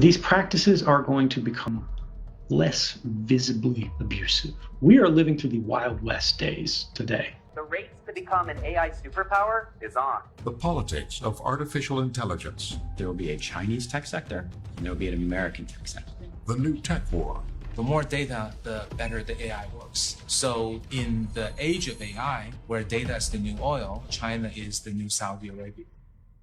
these practices are going to become less visibly abusive. We are living through the Wild West days today. The race to become an AI superpower is on. The politics of artificial intelligence. There will be a Chinese tech sector, and there will be an American tech sector. The new tech war. The more data, the better the AI works. So in the age of AI, where data is the new oil, China is the new Saudi Arabia.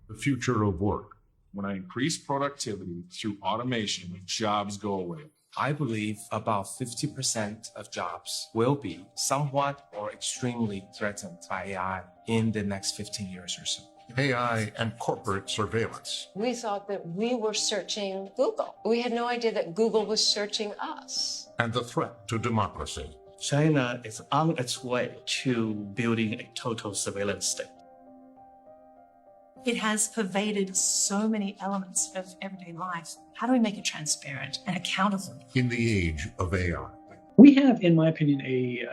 The future of work. When I increase productivity through automation, jobs go away. I believe about 50% of jobs will be somewhat or extremely threatened by AI in the next 15 years or so. AI and corporate surveillance. We thought that we were searching Google. We had no idea that Google was searching us. And the threat to democracy. China is on its way to building a total surveillance state. It has pervaded so many elements of everyday life. How do we make it transparent and accountable? In the age of AI. We have, in my opinion, a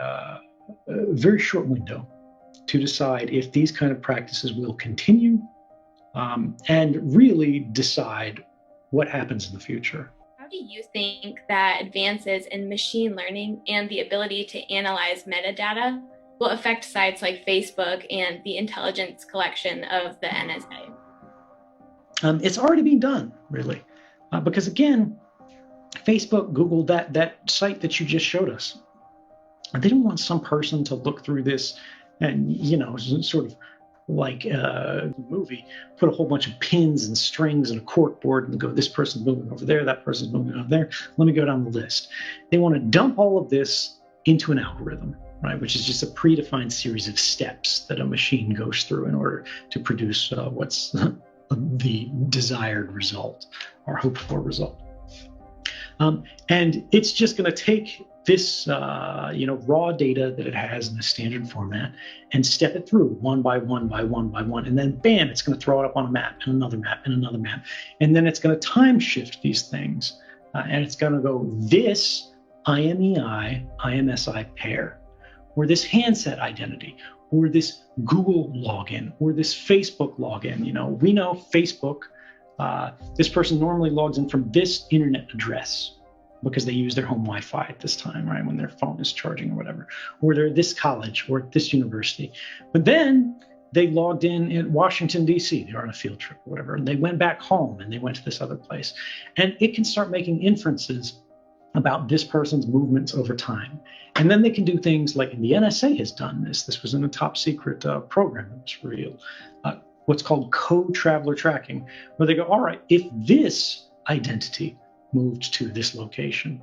very short window to decide if these kind of practices will continue and really decide what happens in the future. How do you think that advances in machine learning and the ability to analyze metadata will affect sites like Facebook and the intelligence collection of the NSA? It's already being done, really, because again, Facebook, Google, that site that you just showed us, they don't want some person to look through this and, sort of like a movie, put a whole bunch of pins and strings and a cork board and go, this person's moving over there, that person's moving over there. Let me go down the list. They want to dump all of this into an algorithm, right, which is just a predefined series of steps that a machine goes through in order to produce what's the desired result or hoped for result. And it's just going to take this, raw data that it has in a standard format and step it through one by one by one by one. And then bam, it's going to throw it up on a map and another map and another map. And then it's going to time shift these things. And it's going to go this IMEI, IMSI pair, or this handset identity, or this Google login, or this Facebook login. We know Facebook, this person normally logs in from this internet address because they use their home Wi-Fi at this time, right, when their phone is charging or whatever, or they're at this college or at this university. But then they logged in Washington, D.C., they're on a field trip or whatever, and they went back home and they went to this other place. And it can start making inferences about this person's movements over time. And then they can do things like, and the NSA has done this. This was in a top secret program that was revealed, what's called co-traveler tracking, where they go, all right, if this identity moved to this location,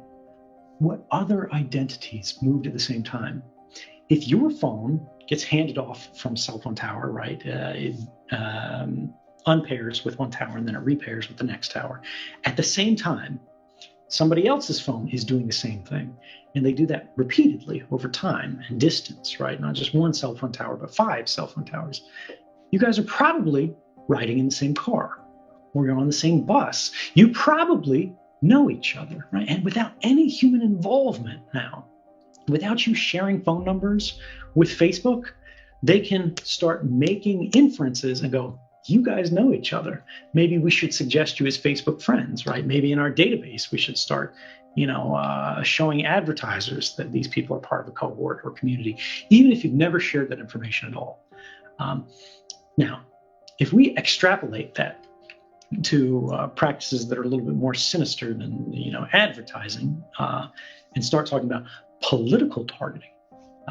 what other identities moved at the same time? If your phone gets handed off from cell phone tower, right, it unpairs with one tower and then it repairs with the next tower. At the same time, somebody else's phone is doing the same thing. And they do that repeatedly over time and distance, right? Not just one cell phone tower, but 5 cell phone towers. You guys are probably riding in the same car or you're on the same bus. You probably know each other, right? And without any human involvement now, without you sharing phone numbers with Facebook, they can start making inferences and go, you guys know each other. Maybe we should suggest you as Facebook friends, right? Maybe in our database, we should start, showing advertisers that these people are part of a cohort or community, even if you've never shared that information at all. Now, if we extrapolate that to practices that are a little bit more sinister than, advertising, and start talking about political targeting.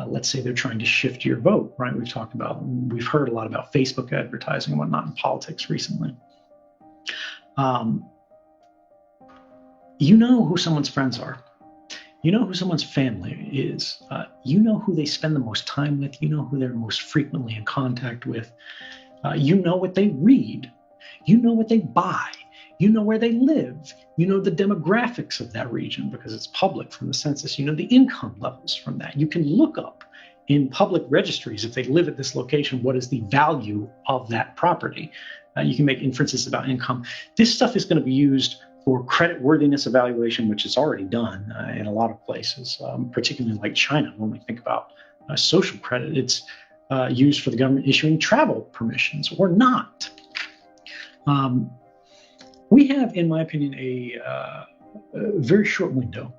Let's say they're trying to shift your vote, right? We've heard a lot about Facebook advertising and whatnot in politics recently. You know who someone's friends are. You know who someone's family is. You know who they spend the most time with. You know who they're most frequently in contact with. You know what they read. You know what they buy. You know where they live. You know the demographics of that region because it's public from the census. You know the income levels from that. You can look up in public registries, if they live at this location, what is the value of that property? You can make inferences about income. This stuff is going to be used for credit worthiness evaluation, which is already done in a lot of places, particularly like China. When we think about social credit, it's used for the government issuing travel permissions or not. We have, in my opinion, a very short window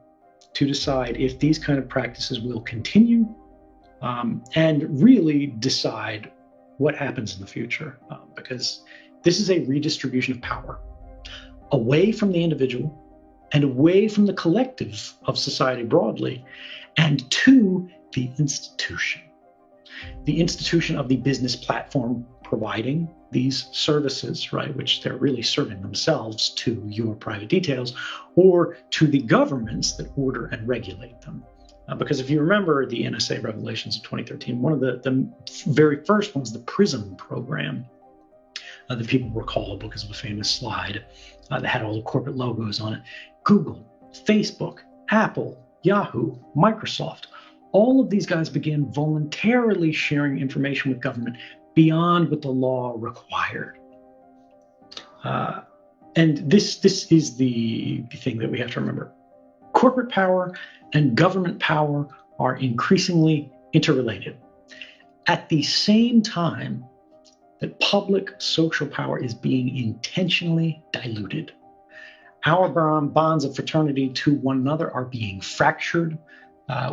to decide if these kind of practices will continue and really decide what happens in the future, because this is a redistribution of power away from the individual and away from the collective of society broadly, and to the institution of the business platform providing these services, right, which they're really serving themselves to your private details, or to the governments that order and regulate them. Because if you remember the NSA revelations of 2013, one of the very first ones, the PRISM program, that people recall because of a famous slide that had all the corporate logos on it. Google, Facebook, Apple, Yahoo, Microsoft, all of these guys began voluntarily sharing information with government beyond what the law required. And this is the thing that we have to remember. Corporate power and government power are increasingly interrelated. At the same time that public social power is being intentionally diluted. Our bonds of fraternity to one another are being fractured.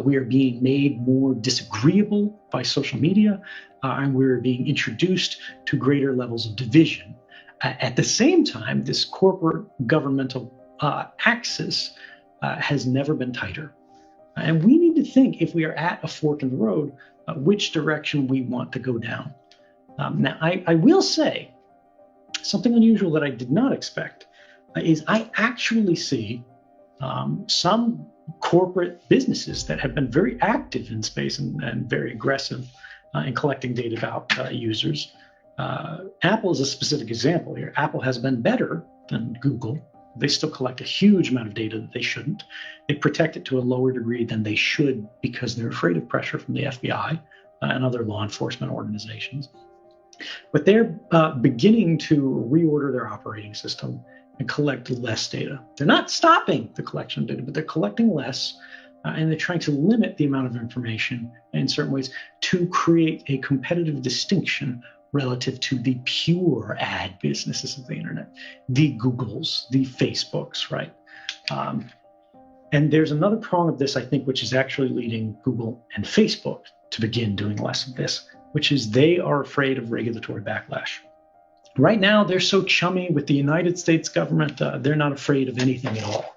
We are being made more disagreeable by social media, and we're being introduced to greater levels of division. At the same time, this corporate governmental axis has never been tighter. And we need to think, if we are at a fork in the road, which direction we want to go down. Now, I will say something unusual that I did not expect is I actually see some corporate businesses that have been very active in space and very aggressive in collecting data about users. Apple is a specific example here. Apple has been better than Google. They still collect a huge amount of data that they shouldn't. They protect it to a lower degree than they should because they're afraid of pressure from the FBI and other law enforcement organizations. But they're beginning to reorder their operating system and collect less data. They're not stopping the collection of data, but they're collecting less, and they're trying to limit the amount of information in certain ways to create a competitive distinction relative to the pure ad businesses of the internet, the Googles, the Facebooks, right? And there's another prong of this, I think, which is actually leading Google and Facebook to begin doing less of this, which is they are afraid of regulatory backlash. Right now, they're so chummy with the United States government, they're not afraid of anything at all.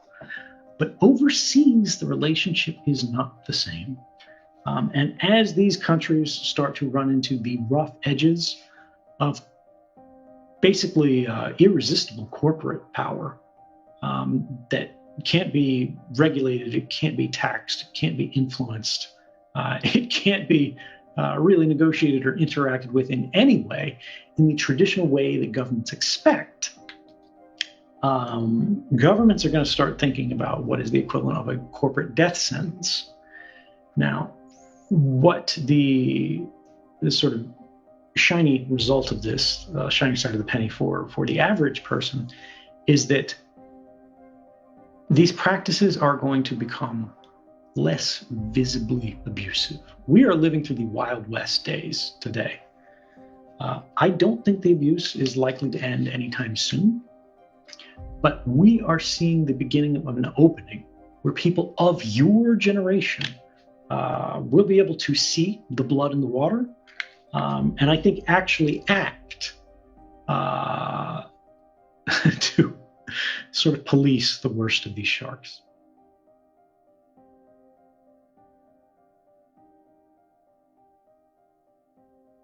But overseas, the relationship is not the same. And as these countries start to run into the rough edges of basically irresistible corporate power that can't be regulated, it can't be taxed, it can't be influenced, it can't be really negotiated or interacted with in any way in the traditional way that governments expect, governments are going to start thinking about what is the equivalent of a corporate death sentence. Now, what the sort of shiny result of this, shiny side of the penny for the average person, is that these practices are going to become less visibly abusive. We are living through the Wild West days today. I don't think the abuse is likely to end anytime soon, but we are seeing the beginning of an opening where people of your generation will be able to see the blood in the water, and I think actually act to sort of police the worst of these sharks.